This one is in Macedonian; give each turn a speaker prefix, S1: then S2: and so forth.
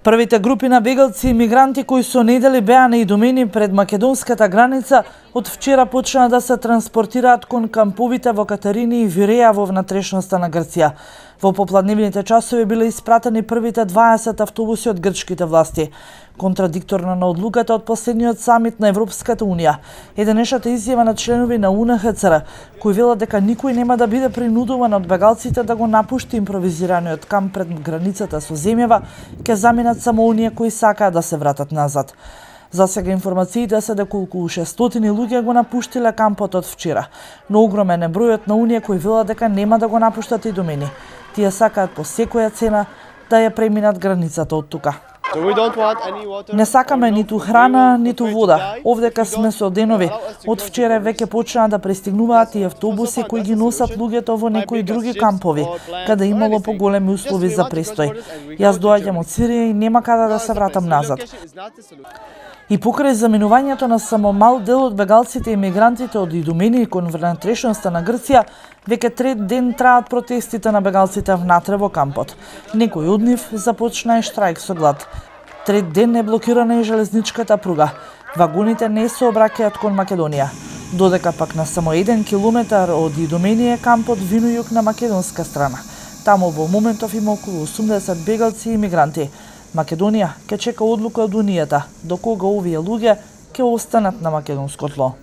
S1: Првите групи на бегалци и мигранти кои со недели беа на Идомени пред македонската граница од вчера почнаа да се транспортираат кон камповите во Катарини и Виреја во внатрешноста на Грција. Во попладневните часови биле испратени првите 20 автобуси од грчките власти. Контрадикторно на одлуката од последниот самит на Европската Унија е денешната изјава на членови на УНХЦР, кои велат дека никој нема да биде принудуван од бегалците да го напушти импровизираниот камп пред границата со земјава, ќе заминат само оние кои сакаат да се вратат назад. За сега информациите се дека околу 600 луѓе го напуштиле кампот од вчера, но огромен е бројот на оние кои велат дека нема да го напуштат Идомени. Тие сакаат по секоја цена да ја преминат границата од тука. Не сакаме ниту храна, ниту вода. Овдека сме со денови. Од вчера веќе почнаа да пристигнуваат и автобуси кои ги носат луѓето во некои други кампови, каде имало поголеми услови за престој. Јас доаѓам од Сирија и нема каде да се вратам назад. И покрај заминувањето на само мал дел од бегалците и мигрантите од Идомени кон внатрешноста на Грција, веќе трет ден траат протестите на бегалците внатре во кампот. Некој од нив започна и штрајк со глад. Трет ден е блокирана и железничката пруга. Вагоните не се обраќаат кон Македонија. Додека пак на само 1 километар од Идомени е кампот Вино-југ на македонска страна. Таму во моментов има околу 80 бегалци и мигранти. Македонија ќе чека одлука од Унијата до кога овие луѓе ќе останат на македонско тло.